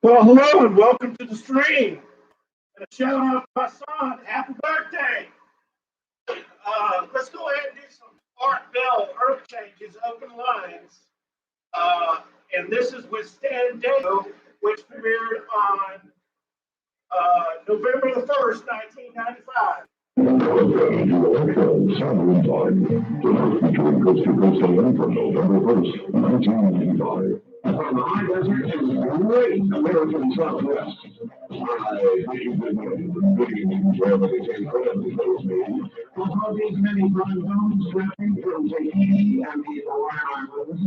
Well, hello and welcome to the stream. And a shout out to my son. Happy birthday. Let's go ahead and do some Art Bell Earth Changes Open Lines. Uh, and this is with Stan DEYO, which premiered on November the 1st, 1995. Featuring Coast to Coast AM from November 1st, 1995. From the high desert to the great American Southwest. I thank you for the wherever they take credit for those names. Although these many time zones stretching from Tahiti and the Hawaiian Islands,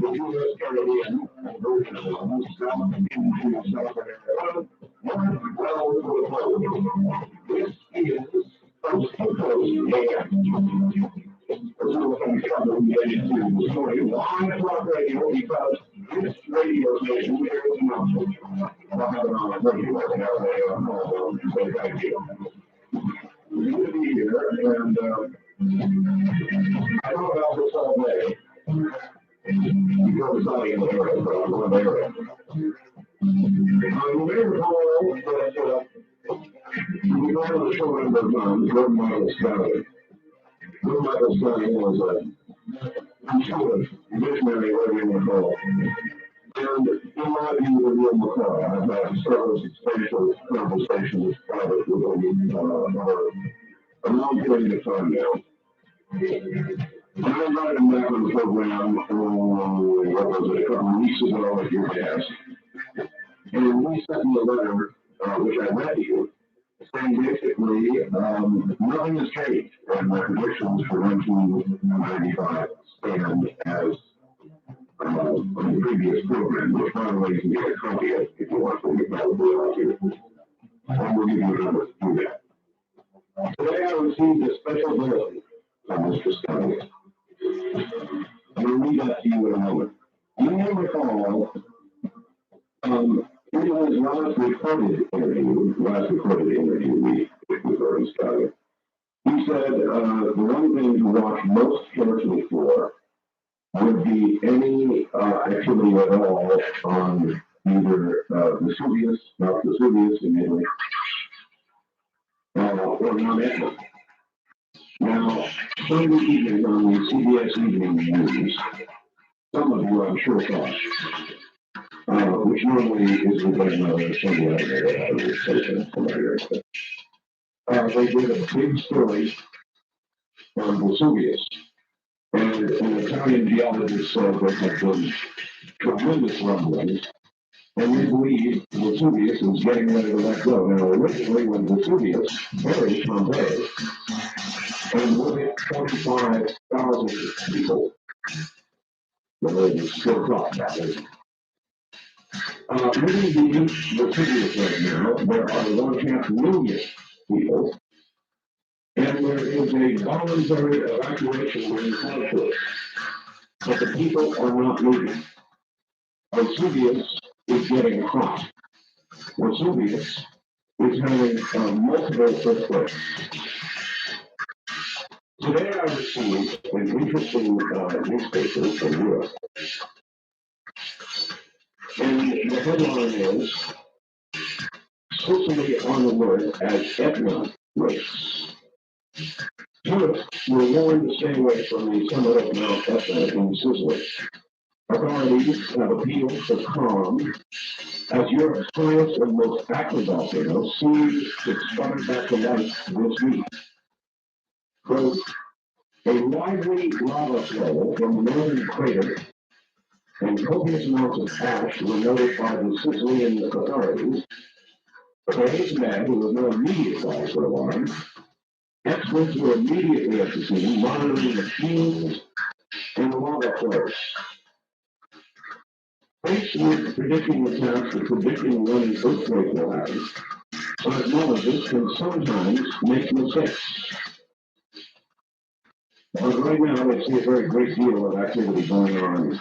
the U.S. Caribbean, and Virgin Islands, south into South America, north well to the pole. This is Coast to Coast AM. So I'm trouble getting to the story live on radio because this radio station here is not. I'll have it on radio right now. Say thank you. Good to be here, and I thought about this all day. Because it's not in the area, but I'm going to area. You may recall that we went on the show number of times, Gordon Michael's County. Gordon Michael's County was intuitive, visionary, whatever you want to call it. And in my view, the real McCoy, I've had several substantial conversations private with him for a long period of time now. And I invited him back on the program, what was it, a couple of weeks ago at your desk. And he sent me a letter, which I read to you, saying basically, nothing has changed, and my predictions for 1995 stand as on the previous program, which by the way you can get a copy of if you want to get that over here. And we'll give you a number to do that. Today I received a special bill from Mr. Scotty. I'm going to read that to you in a moment. You may recall, in his last recorded interview with Ernie Scotty, he said the one thing to watch most carefully for would be any activity at all on either Vesuvius, Mount Vesuvius in Italy, or Mount Etna. Now, Sunday evening on the CBS Evening News, some of you I'm sure thought, which normally is within Sunday evening station from America. They did a big story on Vesuvius. And an Italian geologist said there have been tremendous rumblings, and they believe Vesuvius is getting ready to let go. Now, originally, when Vesuvius buried Pompeii, and with it 25,000 people, the legend still thought that way. Living beneath Vesuvius right now, there are 1.5 million people, and there is a voluntary evacuation being called for. But the people are not moving. Vesuvius is getting hot. Vesuvius is having multiple earthquakes. Today I received an interesting newspaper from Europe. And the headline is, Sicily on alert as Etna wakes. Tourists were warned to stay away from the summit of Mount Etna in Sicily. Authorities have appealed for calm as Europe's highest and most active volcano seems to sputter back to life this week. Quote, a lively lava flow from the northern crater and copious amounts of ash were noted by the Sicilian authorities. For his man, who was no immediate cause for alarm, experts were immediately at the scene monitoring the fumes and the lava flows. Faced with predicting the task of predicting when an earthquake will happen, seismologists can sometimes make mistakes. But right now, they see a very great deal of activity going on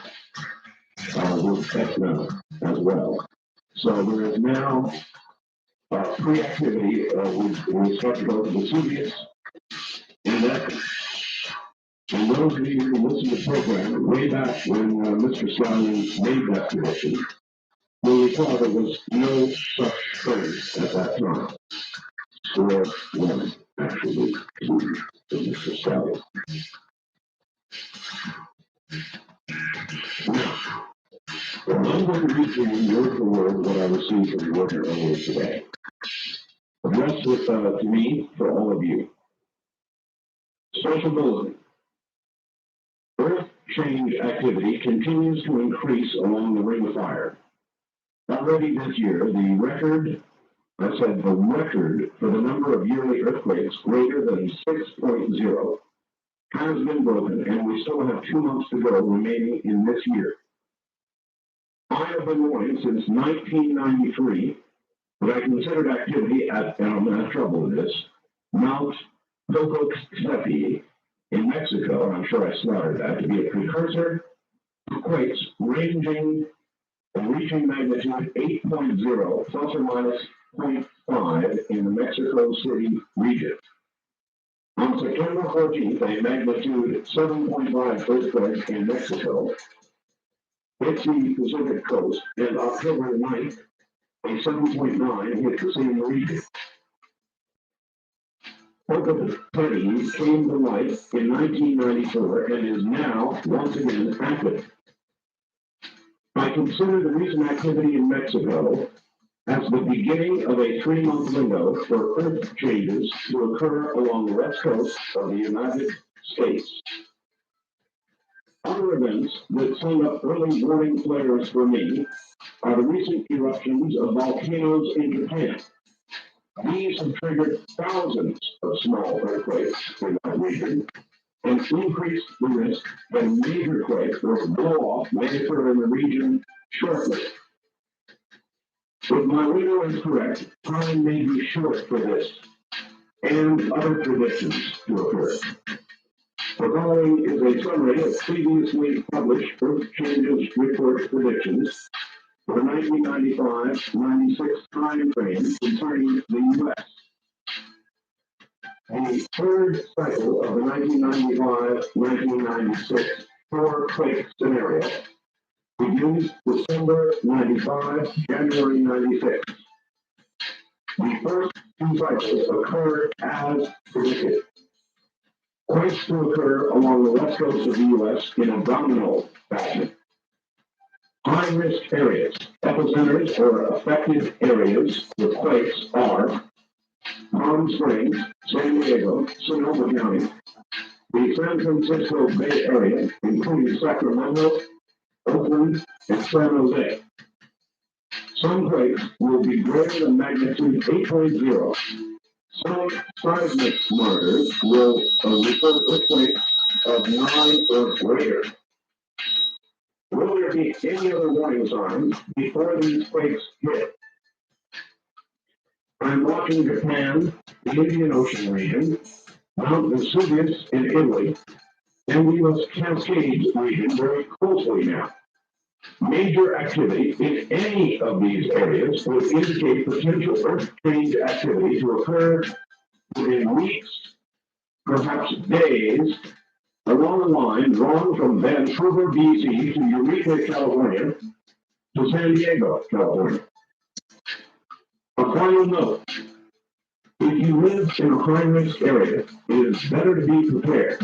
with Etna as well. So there is now pre-activity with respect to both Vesuvius and Etna. And those of you who listened to the program way back when Mr. Stallion made that prediction, will recall there was no such trend at that time. 4-1, actually, to Mr. Stallion. Now, I'm going to read to you word for word what I received from the worker earlier today. Addressed to me for all of you. Special bulletin. Earth change activity continues to increase along the Ring of Fire. Already this year, the record for the number of yearly earthquakes greater than 6.0 has been broken, and we still have 2 months to go remaining in this year. I have been warning since 1993 that I considered activity at, and I'm going to have trouble with this, Mount Popocatépetl in Mexico, and I'm sure I slaughtered that, to be a precursor to quakes reaching magnitude 8.0 plus or minus 0.5 in the Mexico City region. On September 14th, a magnitude 7.5 earthquake in Mexico hit the Pacific coast, and October 9th, a 7.9 hit the same region. Popocatépetl came to life in 1994 and is now once again active. I consider the recent activity in Mexico as the beginning of a 3-month window for earth changes to occur along the west coast of the United States. Other events that send up early warning flares for me are the recent eruptions of volcanoes in Japan. These have triggered thousands of small earthquakes in that region and increased the risk that a major quake or blow-off may occur in the region shortly. If my window is correct, time may be short for this and other predictions to occur. The following is a summary of previously published Earth Changes Report predictions for the 1995-96 time frame concerning the U.S. The third cycle of the 1995-1996 four-quake scenario begins December 95, January 96. The first 2 cycles occurred as predicted. Quakes to occur along the west coast of the U.S. in a domino fashion. High-risk areas, epicenters or affected areas with quakes are Palm Springs, San Diego, Sonoma County, the San Francisco Bay Area, including Sacramento, Oakland, and San Jose. Some quakes will be greater than magnitude 8.0. Some seismic monitors will report earthquakes of 9 or greater. Will there be any other warning signs before these quakes hit? I'm watching Japan, the Indian Ocean region, Mount Vesuvius in Italy, and the U.S. Cascades region very closely now. Major activity in any of these areas would indicate potential earth change activity to occur within weeks, perhaps days, along the line drawn from Vancouver, BC to Eureka, California, to San Diego, California. A final note, if you live in a high-risk area, it is better to be prepared.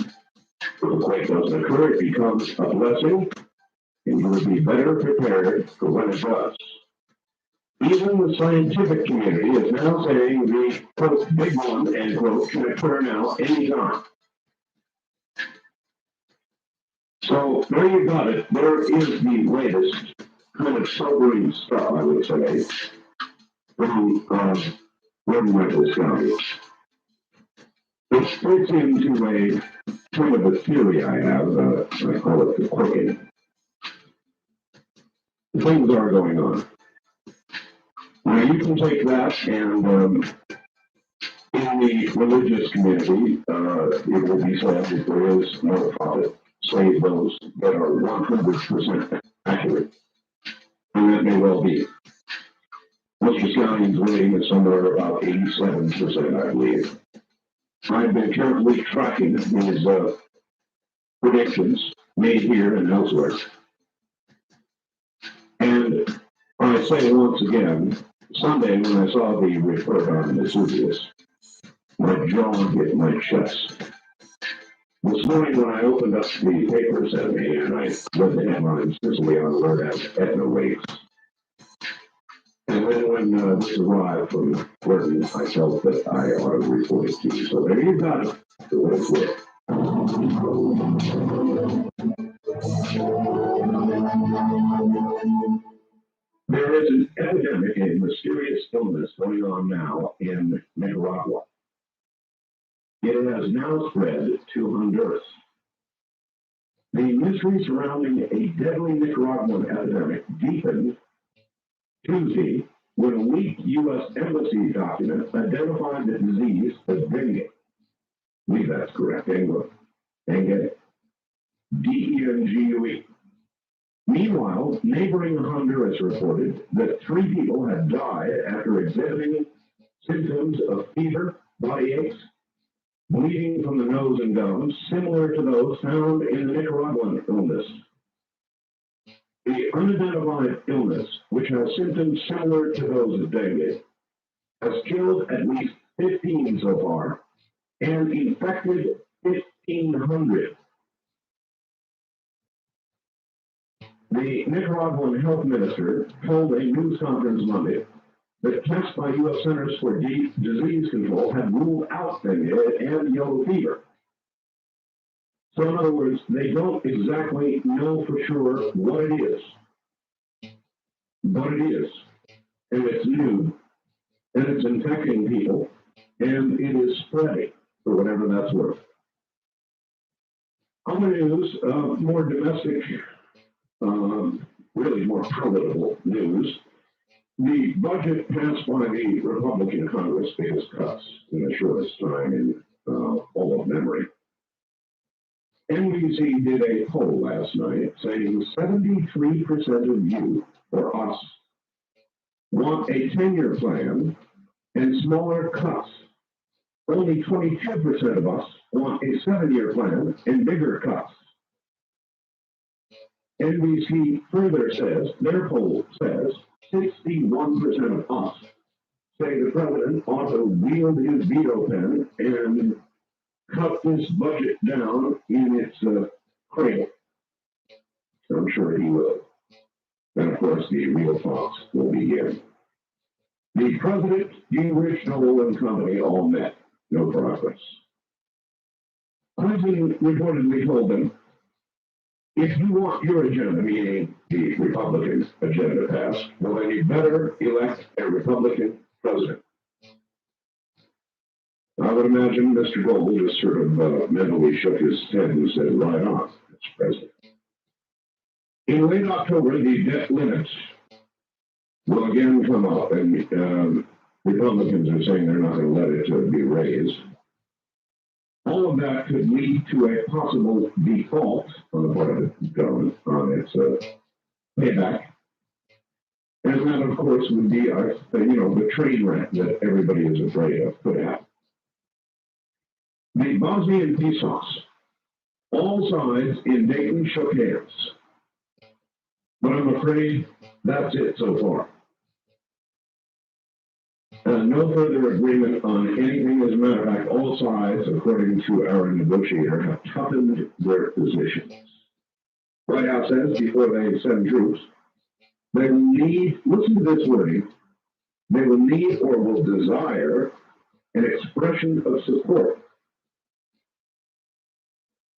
If a quake doesn't occur, it becomes a blessing, and you will be better prepared for when it does. Even the scientific community is now saying the, quote, big one, end quote, can occur now anytime. So there you got it. There is the latest kind of sobering stuff, I would say, from Gordon Michael Scotty. It fits into a kind of a theory I have, I call it the quaking. Things are going on. Now you can take that and in the religious community, it will be said that there is no prophet save those that are 100% accurate. And that may well be. Mr. Scallion's rating is somewhere about 87%, I believe. I've been carefully tracking these predictions made here and elsewhere. And I I say once again, Sunday when I saw the report on Vesuvius, my jaw hit my chest. This morning when I opened up the paper sent me and I read the headline, Sicily on alert as Etna wakes. And then when this arrived from Britain, I felt that I ought to report it to you. So there you got it, for what it's worth. There is an epidemic, a mysterious illness going on now in Nicaragua. It has now spread to Honduras. The mystery surrounding a deadly Nicaraguan epidemic deepened Tuesday when a leaked U.S. Embassy document identified the disease as dengue. I believe that's correct, dengue. D-E-N-G-U-E. Meanwhile, neighboring Honduras reported that 3 people had died after exhibiting symptoms of fever, body aches, bleeding from the nose and gums, similar to those found in the Nicaraguan illness. The unidentified illness, which has symptoms similar to those of dengue, has killed at least 15 so far and infected 1,500. The Nicaraguan health minister told a news conference Monday that tests by U.S. Centers for Disease Control had ruled out dengue and yellow fever. So in other words, they don't exactly know for sure what it is. But it is. And it's new. And it's infecting people. And it is spreading, for whatever that's worth. On the news, more domestic, really more palatable news. The budget passed by the Republican Congress, biggest cuts in the shortest time in all of memory. NBC did a poll last night saying 73% of you, or us, want a 10-year plan and smaller cuts. Only 22% of us want a 7-year plan and bigger cuts. NBC further says, their poll says, 61% of us say the president ought to wield his veto pen and cut this budget down in its cradle. I'm sure he will. And of course, the real talks will begin. The president, Gingrich, Noel, and company all met. No progress. Clinton reportedly told them, if you want your agenda, meaning the Republican agenda passed, well, then you better elect a Republican president. I would imagine Mr. Gold just sort of mentally shook his head and said, right on, Mr. President. In late October, the debt limit will again come up, and Republicans are saying they're not going to let it be raised. All of that could lead to a possible default on the part of the government on its payback. And that, of course, would be, the train wreck that everybody is afraid of could happen. The Bosnian peace talks, all sides in Dayton shook hands. But I'm afraid that's it so far. No further agreement on anything. As a matter of fact, all sides, according to our negotiator, have toughened their positions. White House says before they send troops, they will need, listen to this wording, they will need or will desire an expression of support.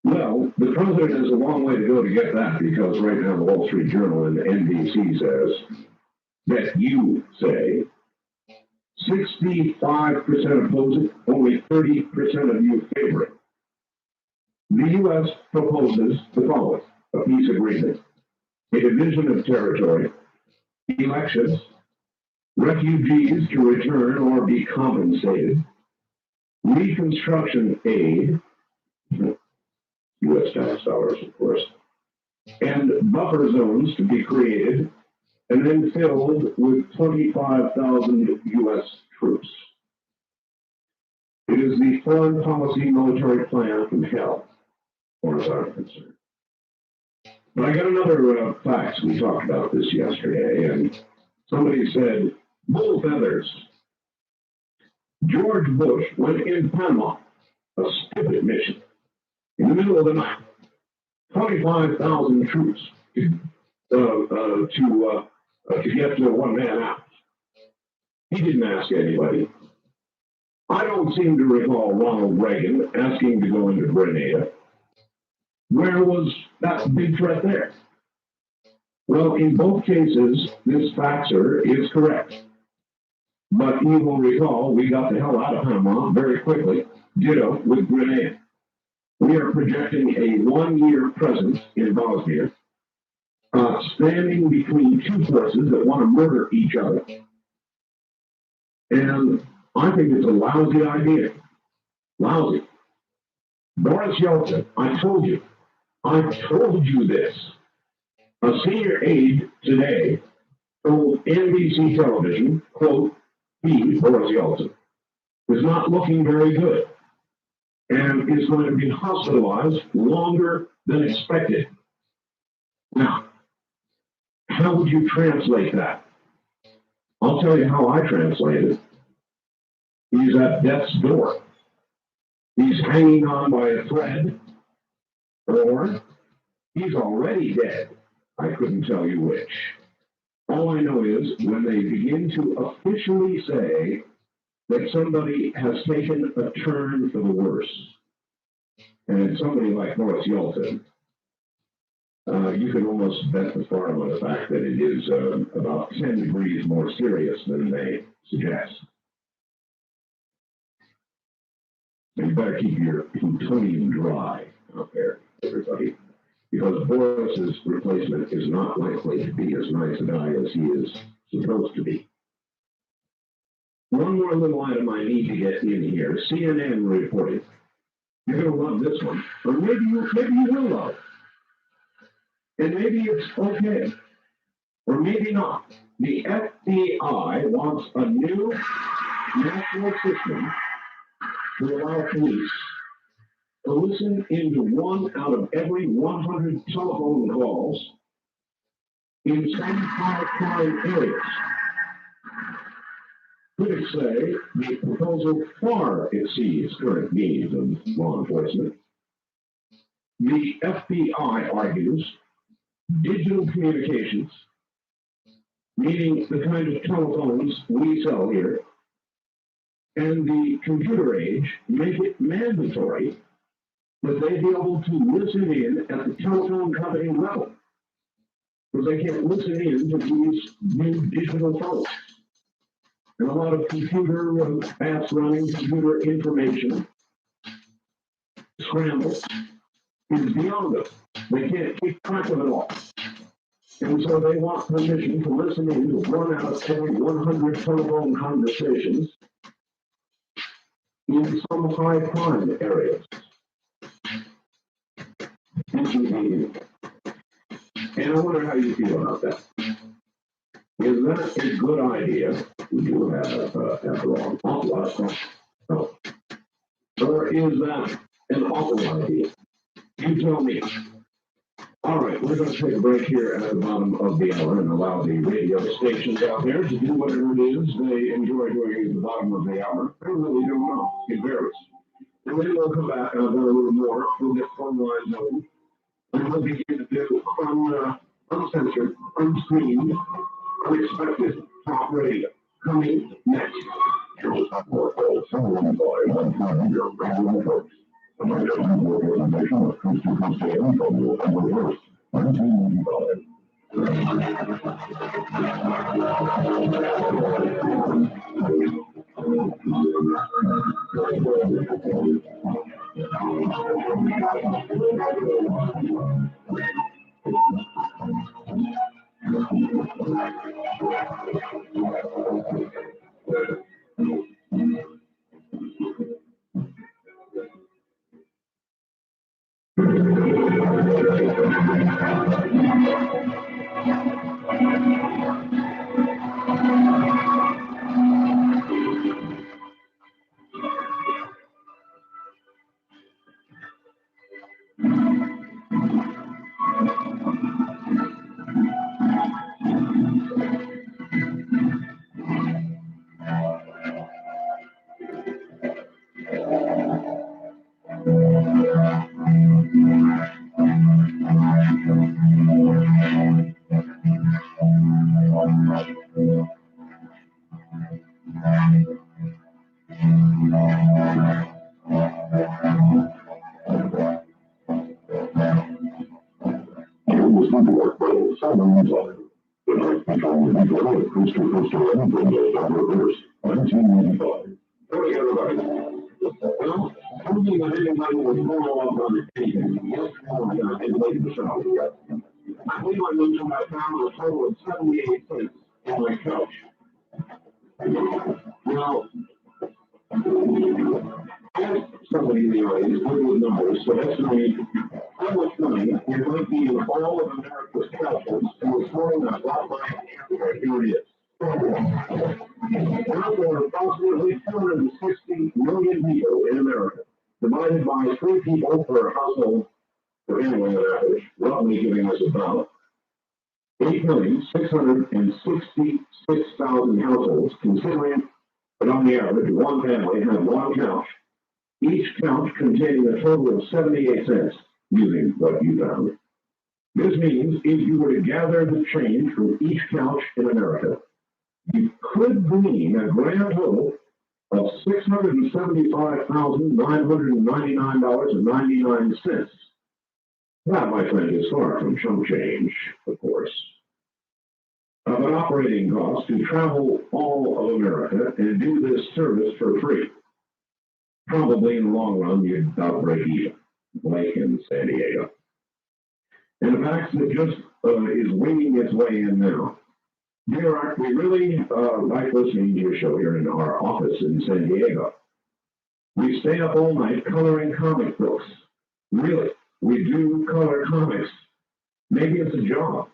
Well, the president has a long way to go to get that, because right now the Wall Street Journal and the NBC says that you say 65% oppose it, only 30% of you favor it. The U.S. proposes the following: a peace agreement, a division of territory, elections, refugees to return or be compensated, reconstruction aid, U.S. tax dollars, of course, and buffer zones to be created and then filled with 25,000 U.S. troops. It is the foreign policy military plan from hell, as far as I'm concerned. But I got another fact. We talked about this yesterday, and Somebody said, bull feathers. George Bush went in Panama, a stupid mission, in the middle of the night. 25,000 troops to get to one man out. He didn't ask anybody. I don't seem to recall Ronald Reagan asking to go into Grenada. Where was that big threat there? Well, in both cases, this faxer is correct. But you will recall we got the hell out of Panama very quickly, ditto with Grenada. We are projecting a 1-year presence in Bosnia, standing between two forces that want to murder each other. And I think it's a lousy idea. Lousy. Boris Yeltsin, I told you this. A senior aide today told NBC television, quote, he, Boris Yeltsin, is not looking very good and is going to be hospitalized longer than expected. Now, how would you translate that? I'll tell you how I translate it. He's at death's door. He's hanging on by a thread, or he's already dead. I couldn't tell you which. All I know is when they begin to officially say that somebody has taken a turn for the worse, and it's somebody like Boris Yeltsin, you can almost bet the farm on the fact that it is about 10 degrees more serious than they suggest. So you better keep your plutonium dry out there, everybody, because Boris's replacement is not likely to be as nice a guy as he is supposed to be. One more little item I need to get in here. CNN reported. You're going to love this one, or maybe you will love it. And maybe it's okay, or maybe not. The FBI wants a new national system to allow police to listen into 1 out of every 100 telephone calls in some high crime areas. Critics say the proposal far exceeds current needs of law enforcement. The FBI argues digital communications, meaning the kind of telephones we sell here, and the computer age make it mandatory that they be able to listen in at the telephone company level, because they can't listen in to these new digital phones. And a lot of computer fast running computer information scramble is beyond them. They can't keep track of it all. And so they want permission to listen in to 1 out of every 100 telephone conversations in some high crime areas. And I wonder how you feel about that. Is that a good idea? We do have, after all, an awful lot of stuff. No. Or is that an awful idea? You tell me. All right, we're going to take a break here at the bottom of the hour and allow the radio stations out there to do whatever it is they enjoy doing at the bottom of the hour. I really don't know. It varies. And then we'll come back and I'll go a little more. We'll get phone lines open. And we'll begin to do uncensored, unscreened, unexpected talk radio. Coming next. Someone by one time your radio folks. The National Organization of Coast to Coast AM from November 1st, 1995. Okay, everybody. Well, something that anybody was follow up on anything. Yesterday morning, I did late in the show. I believe I mentioned I found a total of 78 cents on my couch. Now, I asked somebody in the audience, good with numbers, so estimate how much money it might be in all of America's couches, and this morning I got my answer. Here it is. Now there are approximately 260 million people in America, divided by 3 people per household, for anyone on average, roughly giving us about 8,666,000 households, considering that on the average, one family had one couch, each couch containing a total of 78 cents, using what you found. This means if you were to gather the change from each couch in America, you could glean a grand total of $675,999.99. That, my friend, is far from chump change, of course. But operating costs to travel all of America and do this service for free. Probably in the long run, you'd about break even, like in San Diego. And a fact that just is winging its way in now. We really like listening to your show here in our office in San Diego. We stay up all night coloring comic books. Really, we do color comics. Maybe it's a job.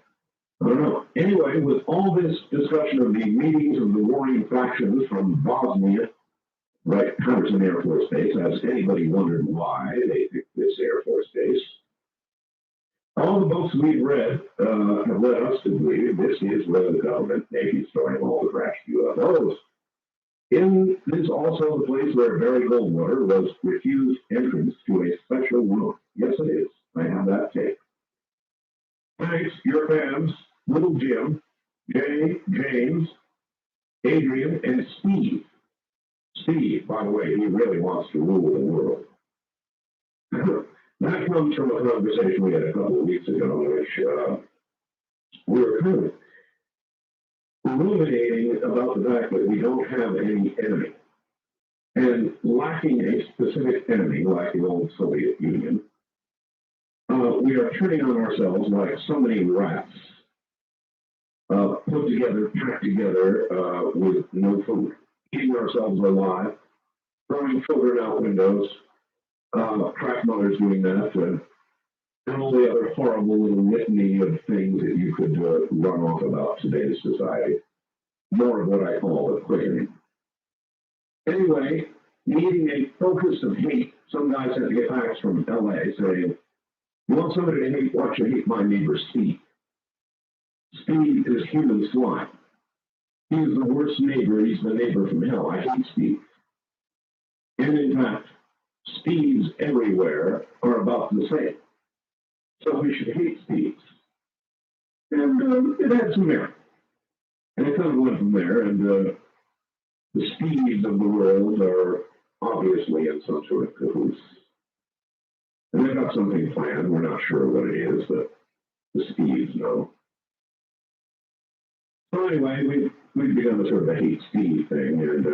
I don't know. Anyway, with all this discussion of the meetings of the warring factions from Bosnia, right, Patterson Air Force Base, has anybody wondered why they picked this Air Force Base? All the books we've read have led us to believe this is where the government may be storing all the crashed UFOs. This is also the place where Barry Goldwater was refused entrance to a special room. Yes, it is. I have that tape. Thanks, your fans, Little Jim, Jay, James, Adrian, and Steve. Steve, by the way, he really wants to rule the world. That comes from a conversation we had a couple of weeks ago, in which we were kind of ruminating about the fact that we don't have any enemy. And lacking a specific enemy, like the old Soviet Union, we are turning on ourselves like so many rats, put together, packed together with no food, eating ourselves alive, throwing children out windows, crack mothers doing that, and all the other horrible little litany of things that you could run off about today's society. More of what I call the quickening. Anyway, needing a focus of hate, some guy sent me a fax from LA saying, you want somebody to hate, watch you hate my neighbor Steve. Steve is human slime. He is the worst neighbor. He's the neighbor from hell. I hate Steve. And in fact, Steves everywhere are about the same. So we should hate Steves. And it had some merit. And it kind of went from there. And the Steves of the world are obviously in some sort of cahoots. And they've got something planned. We're not sure what it is, but the Steves know. So anyway, we've begun a sort of a hate Steve thing, and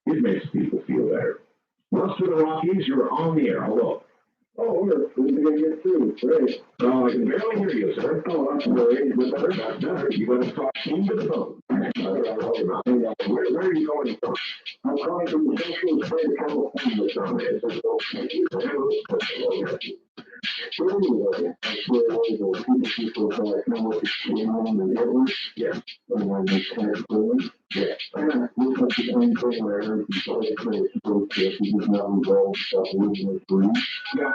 it makes people feel better. West to the Rockies, you're on the air. Hello. Oh, we're going to get through. Great. I can barely hear you, sir. Oh, I'm sorry. That's better. You got to talk into the phone. Where are you calling from? I'm calling from the Central State of California. So anyway, that's where all the people know what's going on in the network. Yeah. And when they kind of yeah. And it looks like the same thing where everything's all the place to go to. If you just not involved stuff originally free. Yeah.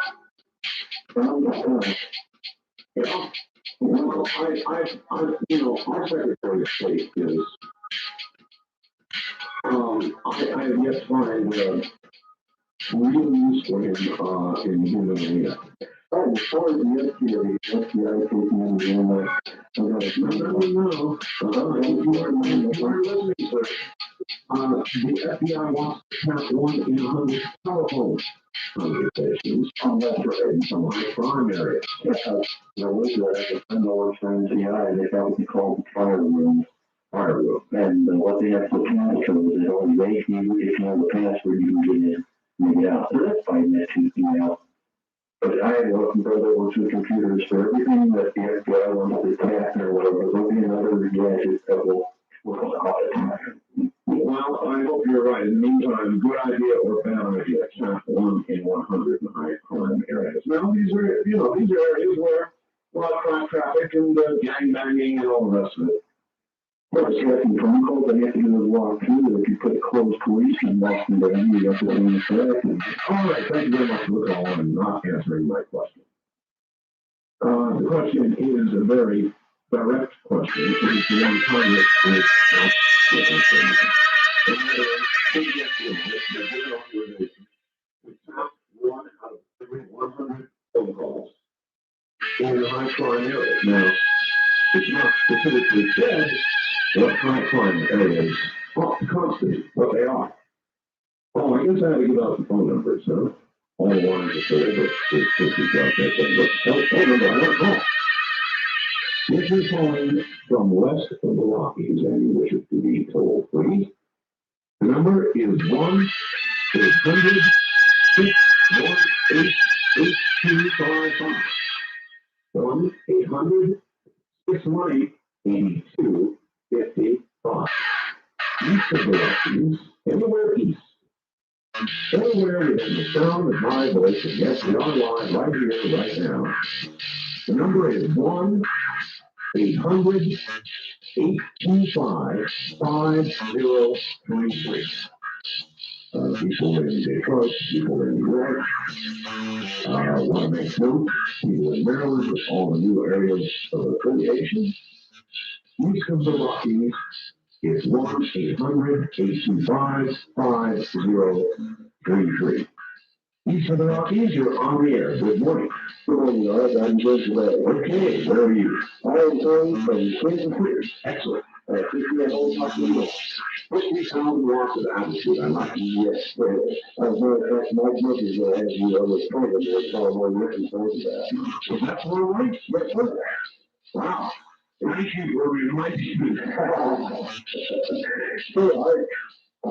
Yeah. Our Secretary of State is, I have yet to find really useful in human arena. Oh, as far as the FBI taking in no. The FBI wants to count 1 in 100 telephone conversations on that in some high crime area. Now, with that, I know it's from CI, they got what they call the fire room. Fire room. And what they have to account for is that only they can, if you have the password, you can get in and get out. So that's fine, that too, out. But I welcome brother over to computers for everything that the FBI wants to tap or whatever. There'll be another gadget that will call it. Well, I hope you're right. In the meantime, good idea or bad idea, count 1 in 100 in high crime areas. Now, these are, these are areas where a lot of crime traffic and gang banging and all the rest of it. Well, it's getting phone calls. I have to do a walk through that if you put closed police and walk them down, you have to do the all right, thank you very much for the call and not answering my question. The question is a very direct question. It is the one Congress is not one out of every 100 phone calls in the high crime area. Now, it's not specifically said what high crime areas constitute, what they are. Oh, I guess I had to give out the phone numbers, huh? All the lines are filled with pictures out there. Phone number, I don't know. If you're calling from west of the Rockies and you wish it to be toll free, the number is 1-800-618-8255. 1-800-618-8255. East of the Rockies, anywhere east. Anywhere within the sound of my voice, and yes, we are live right here, right now. The number is 1-800-825-5033. People in Detroit, people in New York, want to make note, people in Maryland with all the new areas of affiliation. East of the Rockies is 1-800-825-5033. East of the Rockies, you're on the air. Good morning. Good morning, Art. I'm George Lay. Okay, where are you? I am calling from Clinton Creek. Excellent. 50,000 watts of altitude. I like it. Yes. As a matter of fact, my book is as you always told me, it's all more looking forward to that. Is that all right? Yes, sir. Wow. Thank you for reminding me. So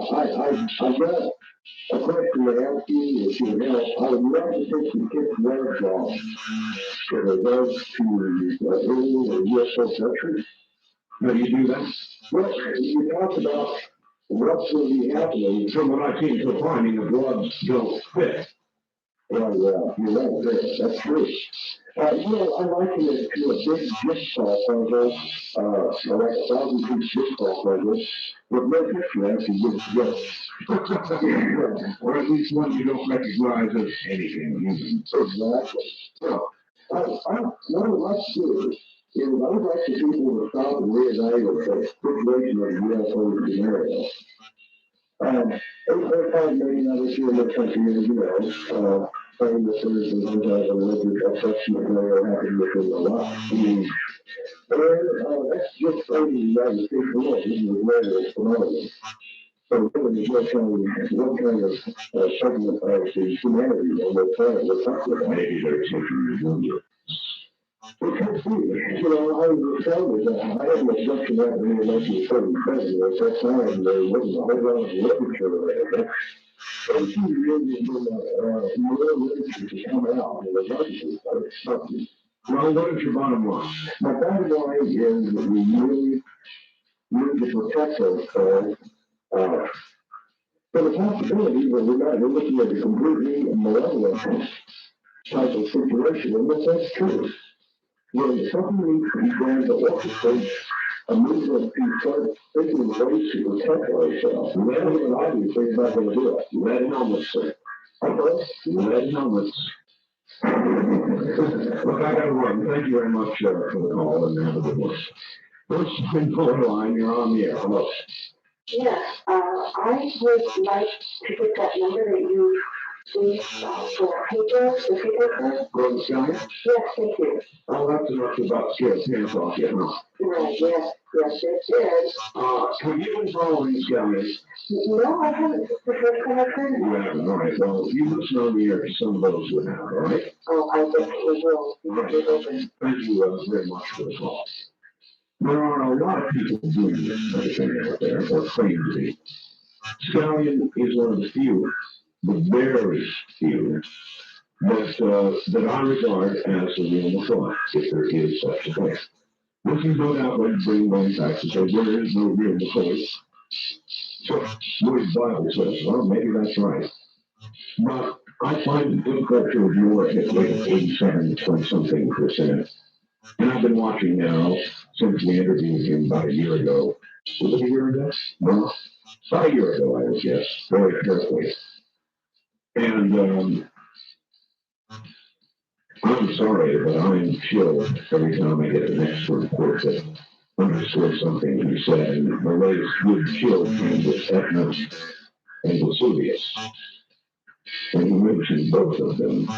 I've got a question to ask you, if you have. I would love to take some tips there from in regards to alien or UFO country. How do you do that? Well, you talked about what's going to be happening. From what I've seen so far, I mean, the gloves don't fit. Well, you're right there. That's true. I liken it to a big jigsaw puzzle, like 1,000-piece jigsaw puzzle, with no picture actually gets together. Or at least one you don't recognize as anything human. Exactly. So, what I'd like to do is I would like the people to stop and reevaluate the situation of the UFO scenario. 8.5 million of us here in the country, as you know, claim that there's an anti-religious assessment layer happening within the lot. And that's just only the United States alone. This is a rare phenomenon. So really, what kind of segment of the humanity on the planet we're talking about? Maybe there's something you're doing. We can see, I was astounded that I had an objection that in 1977. At that time, there wasn't a whole lot of literature around it. But it seemed really more literature to come out in the marketplace of something. Well, what is your bottom line? My bottom line is that we really need to protect ourselves for the possibility that we're looking at a completely malevolent type of situation, and that's true. When something began to orchestrate a movement to start thinking ways to protect ourselves, lead and obviously it's not going to do it. Lead helmets, sir. Okay. Lead helmets. Look, I got to run. Thank you very much for the call and have a good one. First in phone line, you're on the air. Hello. Yes, I would like to get that number that you See, 4 pages, if you get that. Go to Sky? Yes, thank you. Oh, that's enough about skills, hands off yet, huh? Right, yes, it is. Have you been following Sky? No, I haven't. It's the first time I've heard of it. You haven't, all right. Well, you listen on the air to some of those who have, all right? Oh, I definitely will. Right. Thank you very much for the call. There are a lot of people doing this kind of thing out there, or claim to be. Scallion is one of the few, the very few, that I regard as a real McCoy, if there is such a thing. If you go out and bring one back and say, there is no real McCoy, so what the Bible says, well, maybe that's right. But I find it difficult to ignore it at rate 87 point something percent. And I've been watching now since we interviewed him about a year ago. Was it a year ago? No, about a year ago, I would guess, very carefully. And I'm sorry, but I'm chilled every time I get an extra report that underscores something he said. And my latest good chill came with Etna and Vesuvius. And he mentioned both of them.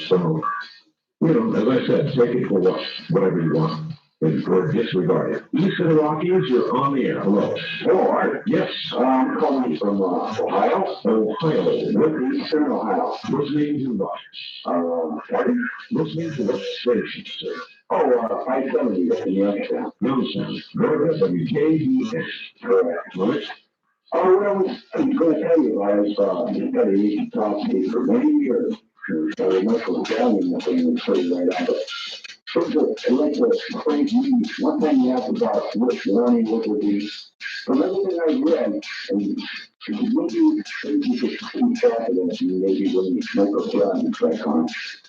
So, you know, as I said, take it for whatever you want. Or disregard it. Eastern Rockies, you're on the air. Hello. Hello, Art. Yes. I'm calling from Ohio. Ohio. What Eastern Ohio? Listening to what? Pardon? Listening to what station, sir? Oh, 570 at the Youngstown. Youngstown. Very good. WKDS. Correct. Right. Oh, well, I was going to tell you, I've studied talk to me for many years. I remember down the thing and put it right out. I'd like to explain to you one thing you asked about which learning what would be. From everything I read, and maybe you could keep track of this, and maybe when you make a plan and track on.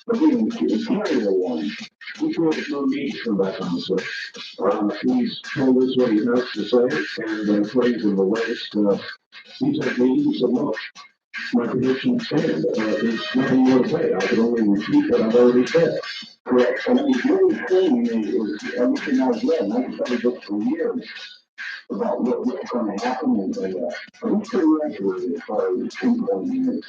But then the carrier one, which was no need to come back on the switch. He's told us what he has to say, and according to the latest, he's at me, he said, look, my prediction stand. There's nothing more to say. I can only repeat what I've already said. Correct. And it's really thing is everything I've read, and I've studied this for years about what's going to happen, and I'm pretty accurate as far as pinpointing it.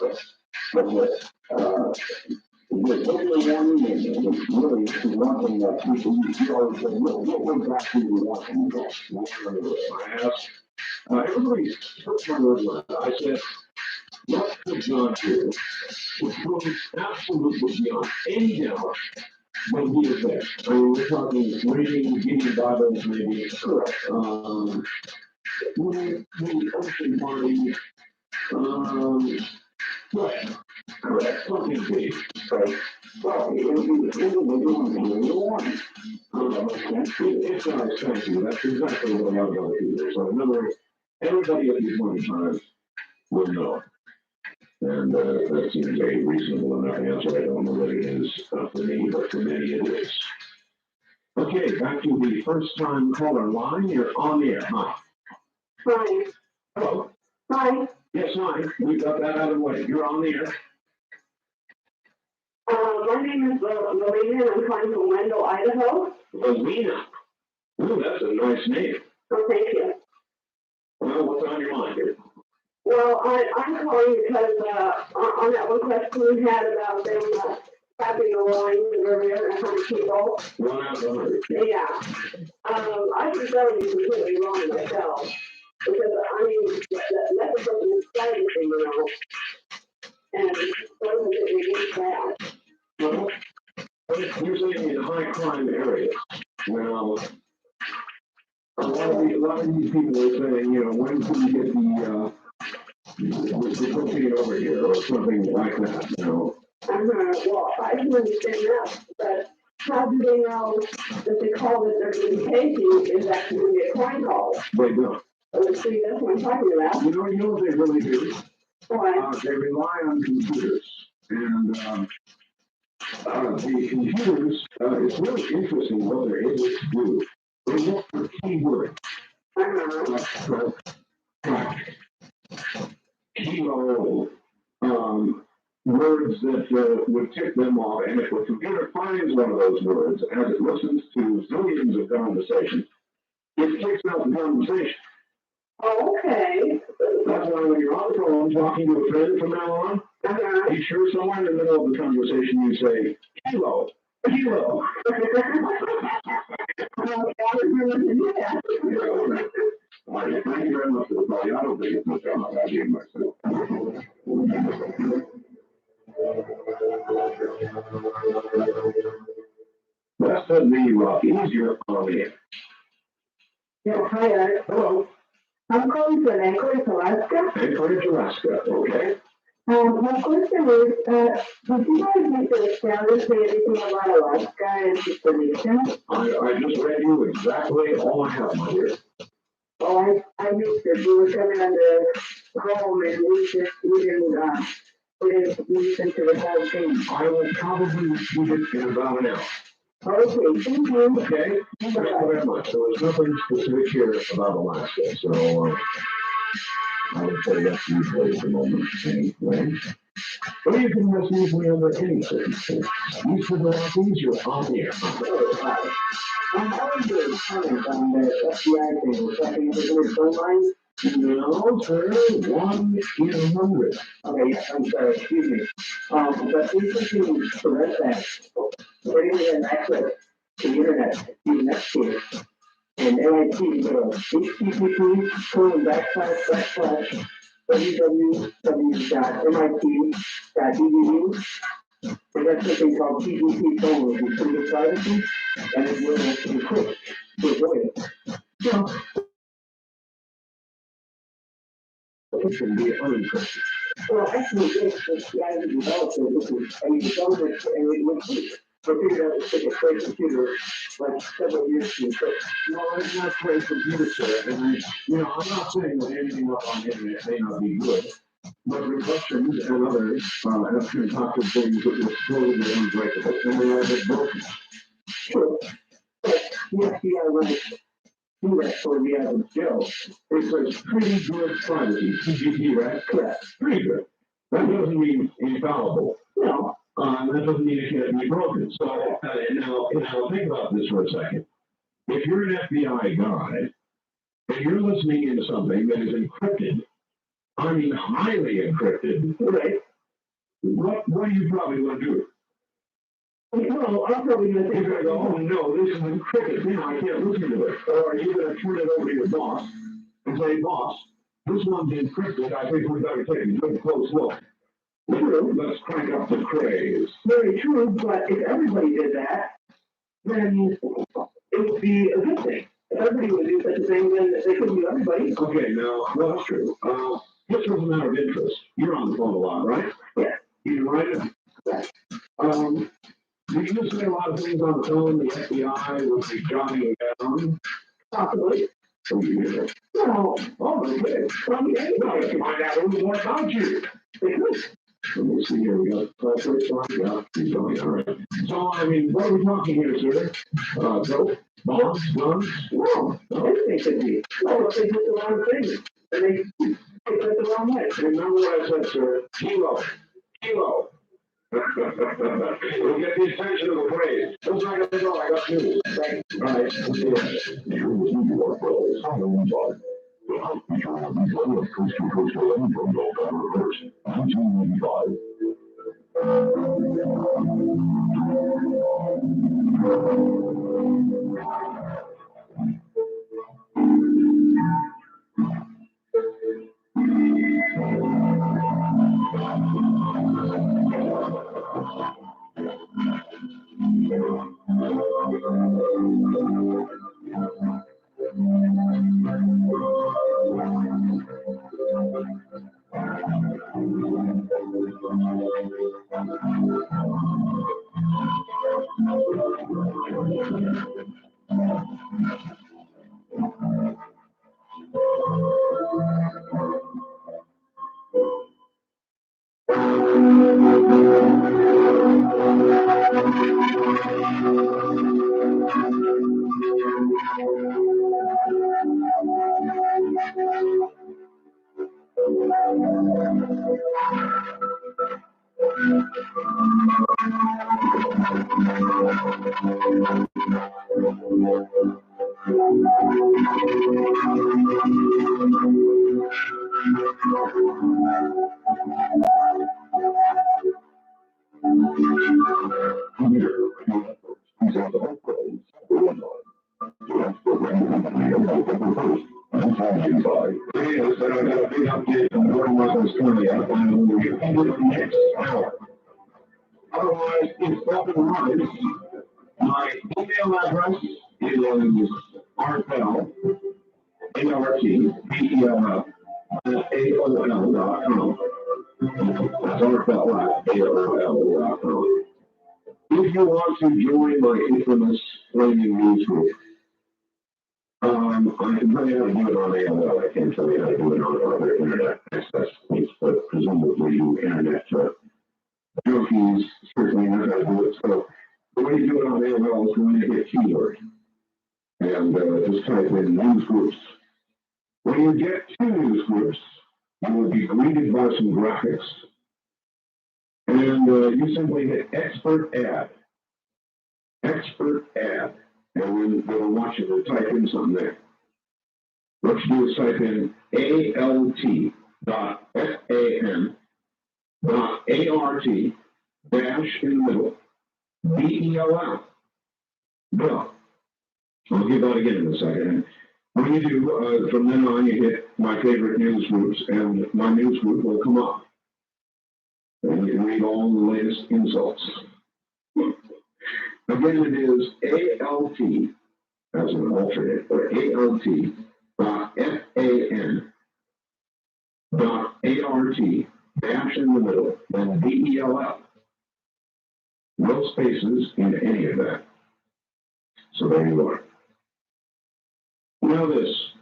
With open warning, and it's really one thing that people you always say, what exactly we want from this? I asked, everybody took my word on it. I said, what could God do? Which proves absolutely beyond any doubt when he is there. I mean, we're talking reading Bibles, maybe. Correct. Maybe ocean parties. Right. Correct. Something big. Right. Well, it would be individual and the one. It's not expensive. That's exactly what I love about it. So, in other words, everybody at this point in time will know. And that seems a reasonable enough answer. I don't know what it is for me, but for many it is. Okay, back to the first time caller line. You're on the air. Hi. Hi. Hello. Hi. Yes, hi. We got that out of the way. You're on the air. My name is Lorena, and I'm calling from Wendell, Idaho. Lorena. Ooh, that's a nice name. Oh, thank you. Well, what's on your mind here? Well, I'm calling because on that one question we had about them tapping the lines and every 100 people. 1 out of 100. Yeah. I think that would be completely wrong myself. Because, I mean, that's a person studying, you know. And what does it reduce that? Well, you're saying in high crime areas. Now, a lot of these people are saying, you know, when can we get the cocaine over here or something like that, you know? Well, I can understand that, but how do they know that the call that they're going to be taking is actually going to be a crime call? They don't. Oh, see, that's what I'm talking about. You know what they really do? What? They rely on computers. And the computers, it's really interesting what they're able to do. They look for keywords. Like kilo, words that would tick them off, and if the computer finds one of those words, as it listens to zillions of conversations, it kicks out the conversation. Okay. That's why when you're on the phone talking to a friend from now on, be sure somewhere in the middle of the conversation you say, kilo, kilo. All right, thank you very much for the call. I don't think it's much on my idea myself. That's the easier on it. Yeah, hi, Art. Hello. I'm calling from Anchorage, Alaska. Anchorage, Alaska, okay. My question is, did you guys make the standard say anything about Alaska and its nation? I just read you exactly all I have, my dear. Oh, I missed it. We were coming on the home and we didn't listen to the whole thing. I will probably repeat it in about an hour. Okay, thank you. Okay, thank you very much. So there's nothing specific here about Alaska, so I would say that's usually at the moment anyway. But you can listen usually under any circumstance. You should know how things you're on the air. I was doing comment on the FBI thing. Was that the individual phone line? No, sir, 1 in 100. Okay, yeah, I'm sorry, excuse me. But recently, to prevent that, anybody has access to the internet, even next year. And MIT, you know, http://www.mit.edu. And that's something called PGP phone, which is pretty privacy, and it will encrypt to avoid it. So, It should be unencrypted. well, actually, it's the idea developed it, which is, and we developed it, and it was, we figured out to take a trade computer like several years to encrypt. No, it's not trade computer, sir. And I'm not saying that anything up on the internet may not be good, but reflections and others have concocted things that were supposedly unbreakable, and they all get broken. Sure. But the FBI went do that for the average Joe. It's a pretty good privacy, PGP, right? Correct. Pretty good. That doesn't mean infallible. No. That doesn't mean it can't be broken. So now think about this for a second. If you're an FBI guy and you're listening into something that is encrypted, I mean highly encrypted, Right. what do you probably want to do? Well, I'm probably going to You're think, going to go, oh no, this is encrypted. Now I can't listen to it. Or are you going to turn it over to your boss and say, boss, this one's encrypted. I think we better take a good close look. true, Let's crank up the craze. very true, but if everybody did that, then it would be a good thing. If everybody would do such a thing, then they couldn't do everybody. Okay, now, well, that's true. This was a matter of interest. You're on the phone a lot, right? Yeah. You write it? Yeah. Did you say a lot of things on the phone the FBI would be jotting down? Possibly. Oh, you hear that? No. Oh, okay. Well, yeah, Now let's find out a little more about you. they could. Let me see here. We got first one. Yeah, he's going. All right. So, I mean, what are we talking here, sir? Dope, bombs, guns? No. Anything could be. Well, if they did the wrong thing, then they did it the wrong way. Remember what I said, sir? Kilo. Kilo. We'll get the attention of the praise. Looks like I know I got news. Thank you. All right. Let's do it. You're listening to our brothers on the Inside. The house feature will be one of Coast to Coast Land from Delta Reverse. 1985. Otherwise, it's open line. My email address is rpel, ARTPEL, AOL.com. That's rpel, AOL.com. If you want to join my infamous flaming news group, I can tell you how to do it on AOL. I can't tell you how to do it on other internet access points, but presumably you internet junkies certainly know how to do it. So the way you do it on AOL is going to hit keyword and just type in news groups. When you get to news groups, you will be greeted by some graphics, and you simply hit expert add, and then they'll want you to type in something there. What you do is type in alt.fan.art dash in the middle BELL. Bill. I'll give that again in a second. When you do, from then on, you hit my favorite news groups, and my news group will come up. And you can read all the latest insults. Again, it is ALT, as an alternate, or ALT.fan.art dash in the middle, then BELL. No spaces in any of that. So there you are. Now this,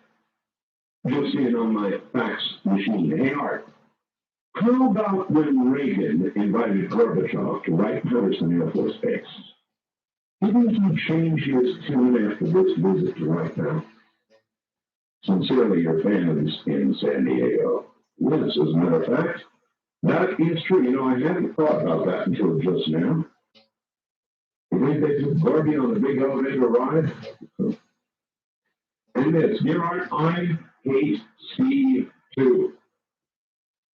just seeing on my fax machine. Hey Art, how about when Reagan invited Gorbachev to Wright-Patterson Air Force Base? Didn't he change his tune after this visit to Wright now? Sincerely, your fans in San Diego. Yes, as a matter of fact, that is true. You know, I hadn't thought about that until just now. You think they took Gorby on the big elevator ride? And this, dear Art, I hate Steve too.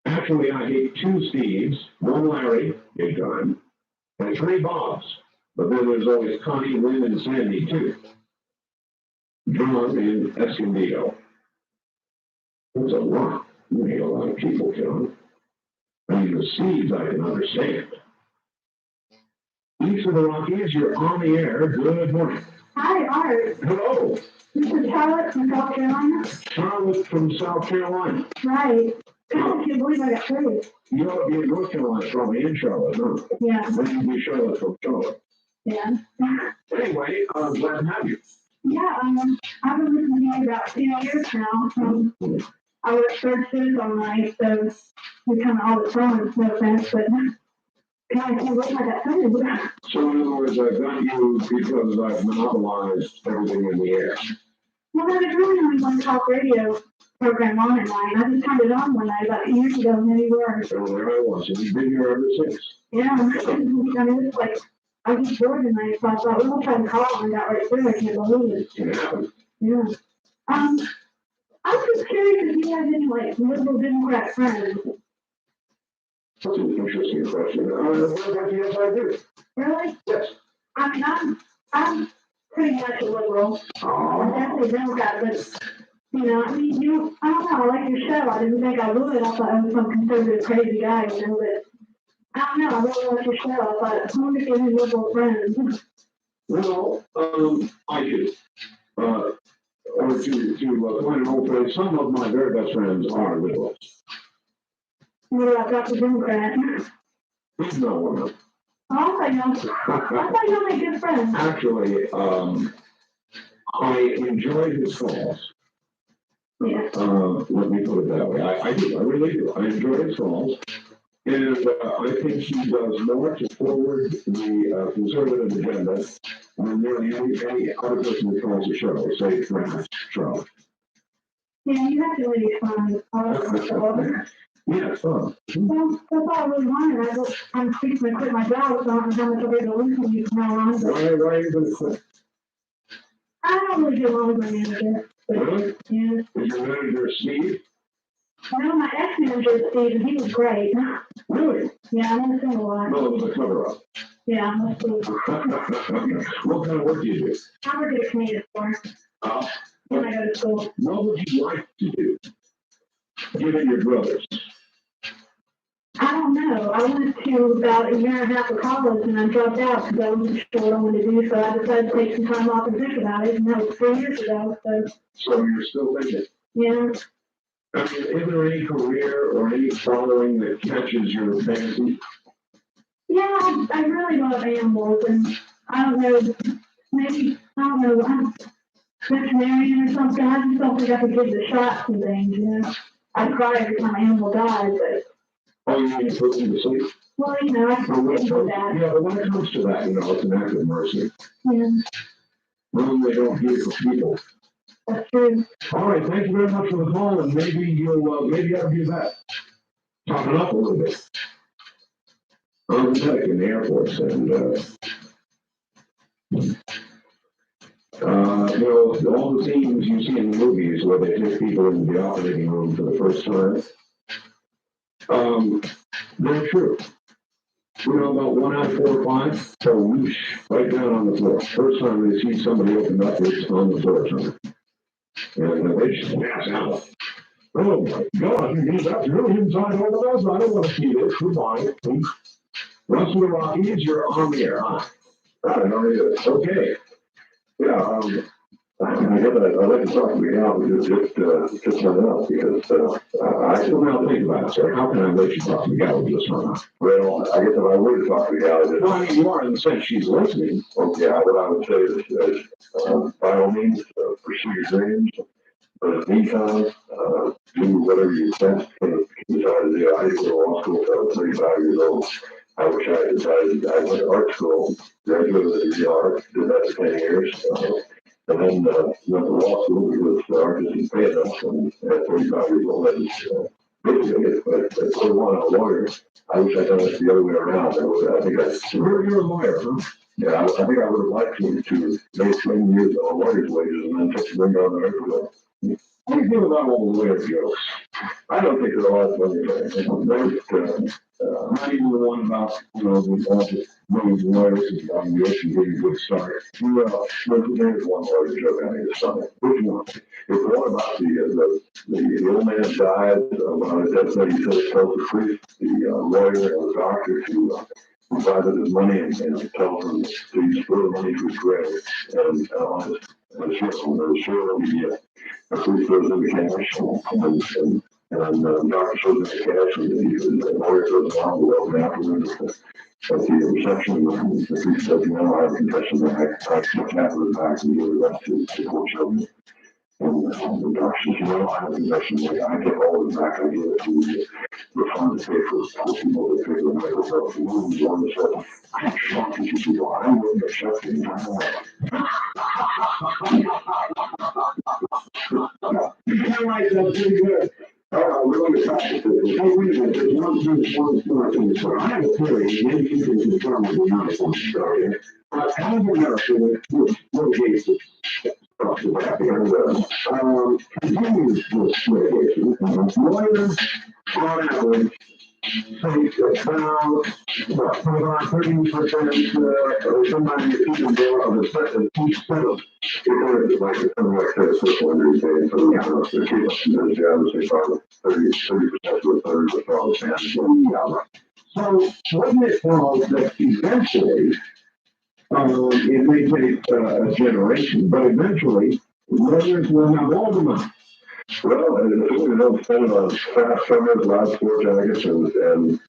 Actually, I hate two Steves, one Larry, big time, and three Bobs. But then there's always Connie, Lynn, and Sandy too. John in Escondido. That's a lot. You hate a lot of people, John. I mean, the Steves I can understand. East of the Rockies, you're on the air. Good morning. Hi, Art. Hello. This is Charlotte from South Carolina. Charlotte from South Carolina. Right. I can't believe I got paid. You ought to be in North Carolina, probably in Charlotte, huh? Yeah. When you be Charlotte from Charlotte. Yeah. Anyway, I'm glad to have you. Yeah, I've been listening to you about 10 years now. I work third shift all night, so we kind of all the time, no offense, but God, I can't believe I got paid. So in other words, I've got you because I've monopolized everything in the air. Well, there's really only one talk radio program on at night. I just turned it on one night about 2 years ago, and there you were. So there I was, and you've been here ever since. Yeah, I mean, it's like, I was bored tonight, so I thought, well, we'll try to call and got right through. I can't believe it. Yeah. Yeah. I'm just curious if you have any, like, liberal Democrat friends. That's an interesting question. Yes, I do. Really? Yes. I mean, I'm pretty much a liberal. I'm definitely a Democrat, but, you know, I mean, I don't know, I like your show. I didn't think I would. I thought I was some conservative crazy guy, you know, but I don't know, I really like your show. I thought, I wonder if you have any liberal friends. Well, I do. Or to coin an old phrase, some of my very best friends are liberals. What about Dr. Democrat? He's not one of them. Oh, I thought you had good friends. Actually, I enjoy his calls. Yeah. Let me put it that way. I do. I really do. I enjoy his calls. And I think he does more to forward the conservative agenda than nearly any other person who calls the show, say, perhaps Charles. Yeah, you have to really fun. Yeah, fun. Well, that's all I really wanted. I'm thinking to quit my job, so I don't know how much I'll be able to listen to you from now on. Why are you going to quit? I don't really get along with my manager. Really? Yeah. Is your manager Steve? No, my ex-manager is Steve, and he was great. Really? Yeah, I'm gonna sing a lot. No, it was a cover-up. Yeah, let's see. What kind of work do you do? I work at a convenience store when I go to school. What would you like to do, given your brothers? I don't know. I went to about a year and a half of college and I dropped out because I wasn't sure what I wanted to do. So I decided to take some time off and think about it. And that was 3 years ago. So you're still thinking? Yeah. I mean, is there any career or any following that catches your fancy? Yeah, I really love animals, and I don't know, maybe, I don't know, I'm veterinarian or something. I just don't think I could give the shots and things, you know. I cry every time an animal dies, but. Oh, you mean to put them to sleep? Well, you know, I But can when do it comes, that. yeah, but when it comes to that, you know, it's an act of mercy. Yeah, When they don't do it for people. that's true. All right, thank you very much for the call, and maybe you'll, maybe I'll do that. Talking up a little bit. I'm a medic in the Air Force, and, you know, all the scenes you see in the movies where they take people into the operating room for the first time, they're true. You know, about 1 out of 4 or 5, so whoosh, right down on the floor. First time they see somebody open up, it's on the floor somewhere. And they just pass out. Oh my God, that's really inside over us. I don't want to see this. Goodbye. Russ of the Rockies, you're on the air. Hi. Hi, how are you? Okay. Yeah, I guess I'd like to talk to you now, just run out, because, I still now think about it, sir. How can I let you talk to the gal just run out? Well, I guess if I were to talk to the gal, well, I mean, you are in the sense she's listening. Okay, what I would say is by all means, pursue your dreams. But in the meantime, do whatever you best can decide to do. I didn't go to law school until I was 35 years old. I wish I had decided. I went to art school, graduated with a degree in art, did that for 10 years. And then went to law school because art didn't pay enough. And at 35 years old, I just basically, if I wanted a lawyer, I wish I'd done it the other way around. I think you're a lawyer, huh? Yeah, I think I would have liked to make 10 years of a lawyer's wages and then take the ring on the earth. What do you think about all the lawyer jokes? I don't think they're all funny. Not even the one about, you know, all the women's lawyers on the ocean getting a good start. Well, there's one lawyer joke I think is funny. Which one? It's the one about the old man died on his deathbed. He said it tells the priest, the lawyer, and the doctor to provide his money and tells him to use the money to his grave. And on his short, the priest goes in the cash, and the doctor shows him the cash, and the lawyer goes along with them afterwards at the reception. The priest says, you know, I have a confession that I took half of the back and gave the rest to poor children. And the doctor says, you know, I have a confession that I took all of the back, I gave it to the fund to pay for poor people that pay for the medical bills. And the lawyer said, I'm shocked that you people, I wouldn't have shocked you. You can't write that pretty good. We're going to practice it. Hey, wait a minute. There's one thing. I have a theory. Maybe you can confirm it or not. I'm sorry. But how does America with litigation? Continues with litigation. Lawyers, on average, take about 30% or sometimes even more of the sentence each sentence. It's like something like say a social injury case, so the case of the other say probably 30% to a third of all the families. So wouldn't it follow that eventually it may take a generation, but eventually lawyers will have all the money. Well, and if we don't spend it on fast summers, loud sport jackets, and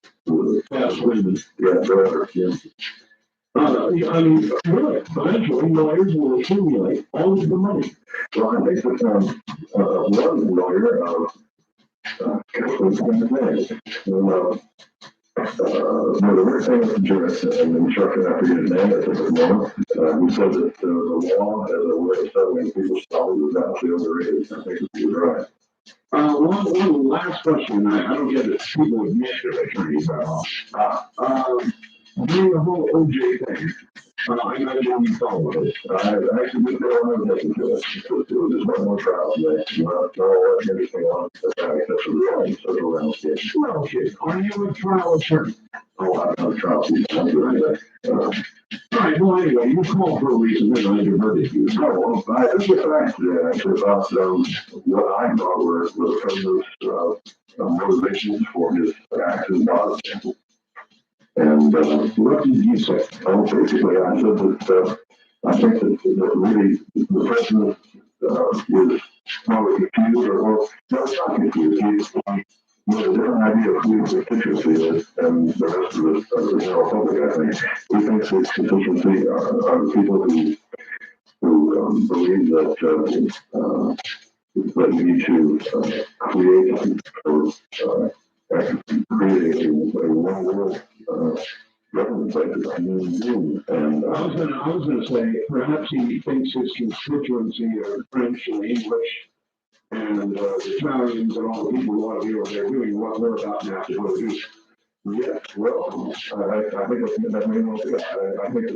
fast women, forever. Yeah. I mean, really, eventually lawyers will accumulate all of the money. Well, I think that one lawyer, what's his name? The worst thing with the jurist and the instructor, I forget his name, it's a law, who said that the law as a way of settling people's problems is actually overrated. I think he was right. One last question. I don't get it. People admit that attorneys are off. during the whole OJ thing, I imagine you followed it. I actually didn't know I was listening to it. It was just one more trial today. No, everything on it, except for the reality, social landscape. Well, kid, are you a trial attorney? Oh, I'm not a trial attorney. I'm doing that. All right, well, anyway, you called for a reason, and I diverted you. No, well, I just get back to actually about what I thought were the president's motivations for his actions on it. And what did you say? Oh, basically, I said that I think that really the president is probably confused, or no, it's not confused. He's with a different idea of who his constituency is than the rest of the general public, I think. He thinks his constituency are people who believe that we need to create create a one world government budget. And I was gonna say, perhaps he thinks his constituency are French and English and Italians and all the people who ought to be over there doing what we're about now to go do. Yes, well, I think that may well be. I think that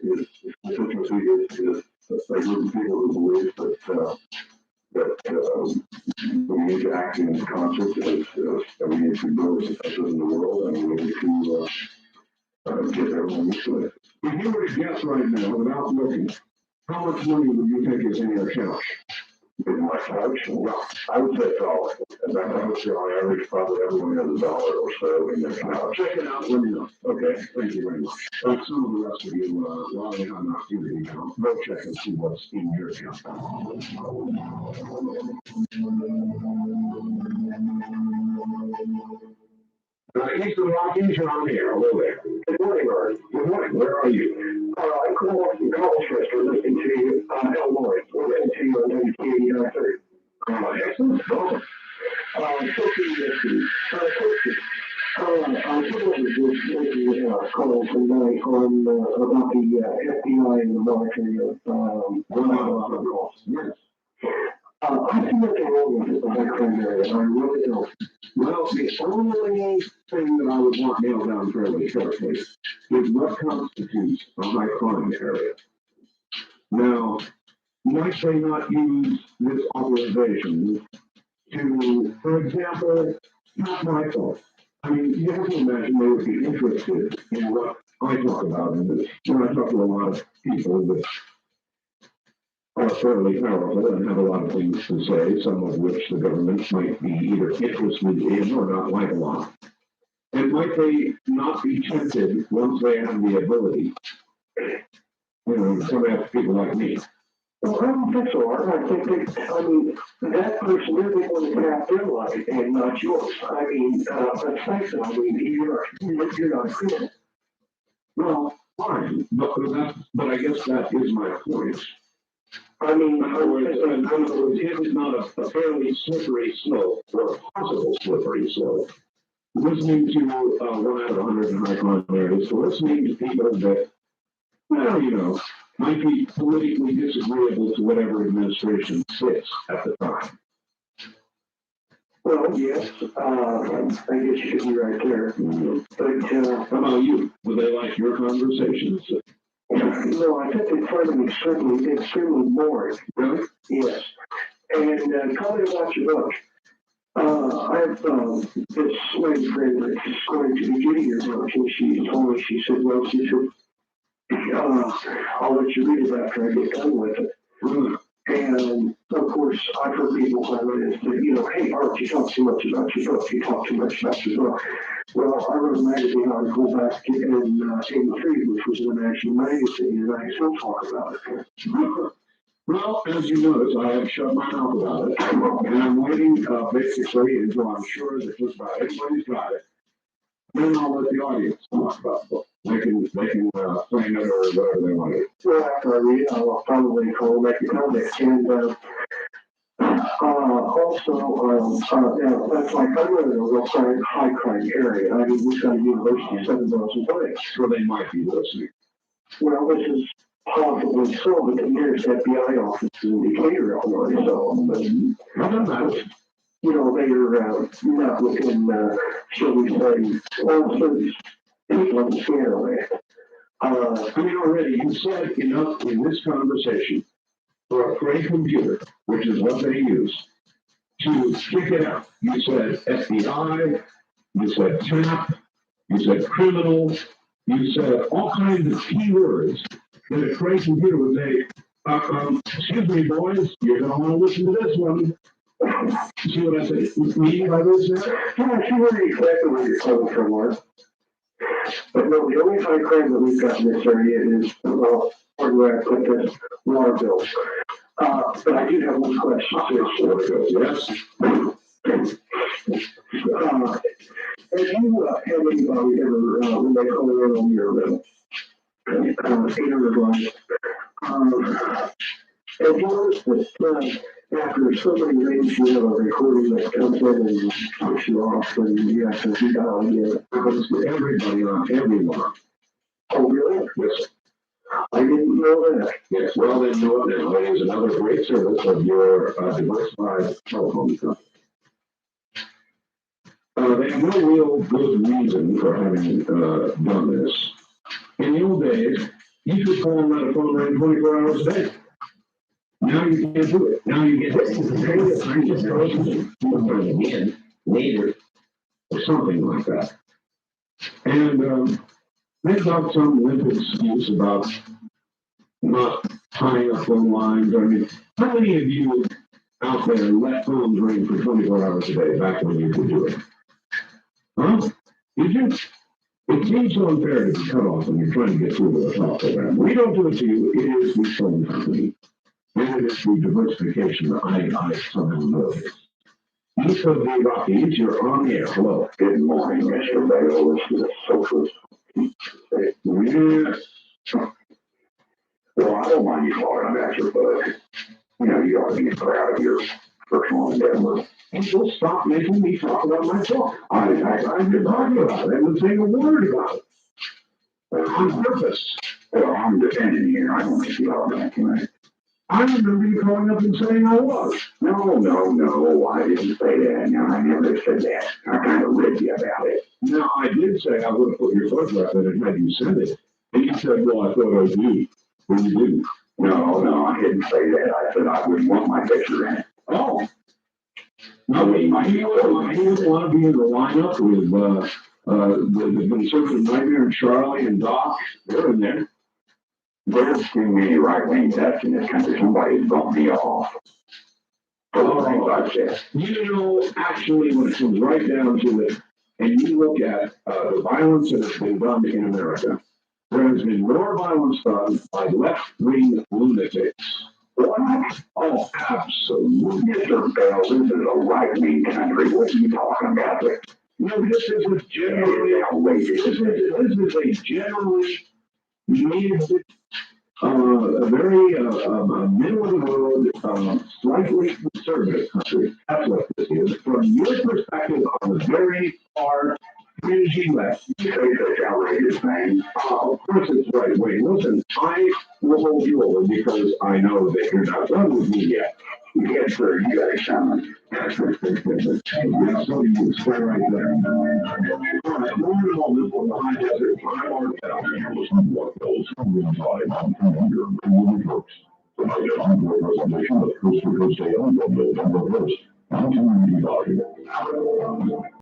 his constituency is a group of people who believe that we need to act in concert as we need to grow as a in the world, and we need to get everyone used to it. If you were to guess right now, without looking, how much money would you think is in your account? In my couch? Well, I would say $1. And that I would say on average, probably everyone has $1 or so in their account. Check it out, let me know. Okay, thank you very much. Some of the rest of you, while they have not seen the account, go check and see what's in your account. Eastern Rockies, you're on the air. Hello there. Good morning, Art. Good morning. Where are you? I called from Colchester listening to you. Illinois. We're listening to you on WKEI 30. Excellent. Awesome. I was looking at this call tonight on about the FBI and the military of yes. I see nothing wrong with the high crime area. I really don't. Well, the only thing that I would want nailed down fairly shortly is what constitutes a high crime area. Now, might they not use this authorization to, for example, not my fault. I mean, you have to imagine they would be interested in what I talk about in this. When I talk to a lot of people that are fairly powerful and have a lot of things to say, some of which the government might be either interested in or not like a lot. And might they not be tempted once they have the ability, to have people like me? Well, I don't think so, Art. I think that person, they're the one that have their life and not yours. I mean, let's face it, you're not a criminal. Well, fine, but I guess that is my point. I mean, in other words, it is not a fairly slippery slope or a possible slippery slope. Listening to 1 out of 100 in high crime areas, so listening to people that, might be politically disagreeable to whatever administration sits at the time. Well, yes, I guess you could be right there. Mm-hmm. But how about you? Would they like your conversations? No, I think they find them extremely boring. Really? Yes. And tell me about your book. I have this lady friend that's going to be getting your book, and she told me, she said, I'll let you read it after I get done with it. Mm-hmm. And of course, I've heard people comment is that, hey, Art, you talk too much about your book. You talk too much about your book. Well, I wrote a magazine article back in 83, which was in National Magazine, and I still talk about it. Well, as you notice, I have shut my mouth about it, and I'm waiting basically until I'm sure that just about everybody's got it. Then I'll let the audience talk about the book. They can claim it or whatever they want to. Well, after I read it, I'll probably call make a comment. And also, that's like I live in a real high crime area. I mean, we've got a university 7,000 buildings. So they might be listening. Well, this is possibly so, but the nearest FBI office is in Decatur, Illinois. So, but, they're not within, shall we say, all cities. people on the scale there. I mean, already, you said enough in this conversation for a Cray computer, which is what they use, to kick it out. You said FBI, you said tap, you said criminal, you said all kinds of key words that a Cray computer would say, excuse me, boys, you're gonna wanna listen to this one. See what I said? Mean by this now? I'm not sure exactly where you're coming from, Mark. But no, the only high crime that we've got in this area is, where I put this water bill. But I do have one question. Yes. Have you, had anybody ever, when they call in on your, 800 line, have you noticed that, after somebody rings, you have a recording that comes in and puts you off and you have to redial again? It happens to everybody on everyone. Oh, really? Yes. I didn't know that. Yes, well, then you know it now. It is another great service of your diversified telephone company. They have no real good reason for having done this. In the old days, you could call and let a phone ring 24 hours a day. Now you can't do it. Now you get hit with the greatest kind of person again later or something like that. And they've got some limp excuse about not tying up phone lines. I mean, how many of you out there let phones ring for 24 hours a day back when you could do it? Huh? Did you? It seems so unfair to be cut off when you're trying to get through to a talk program. We don't do it to you. It is the phone company. And it is the diversification that I somehow noticed. East of the Rockies, you're on the air. Hello. Good morning, Mr. Bayo. This is a socialist. Yes. Well, I don't mind you calling on that, but, you ought to be proud of your personal endeavor. And just stop making me talk about my book. I've been talking about it. I haven't saying a word about it. On purpose. Well, I'm defending here. I don't think you ought to tonight. I remember you calling up and saying I was. No, I didn't say that. No, I never said that. I kind of ribbed you about it. No, I did say I would have put your photograph in and had you send it. And you said, well, I thought I was you. Well, you didn't. No, I didn't say that. I said I wouldn't want my picture in it. Oh. No, he wouldn't want to be in the lineup with the conservative nightmare and Charlie and Doc. They're in there. There's too many right-wing vets in this country. Somebody's bumped me off. Actually, when it comes right down to it, and you look at the violence that has been done in America, there has been more violence done by left-wing lunatics. What? Oh, absolutely. Mr. Bell, this is a right-wing country. What are you talking about? No, this is a generally outrageous. This is a generally mid, a very middle of the road, slightly conservative country. That's what this is. From your perspective, on the very far fringy left, you say that's outrageous, man. Of course it's right way. Listen, I will hold you over because I know that you're not done with me yet. Yes, sir. You got a summons. So you stay right there. All right, more than all this on the high desert, I want to tell you what goes on your works. I get on board presentation of Coast to Coast AM on November 1st. 1995.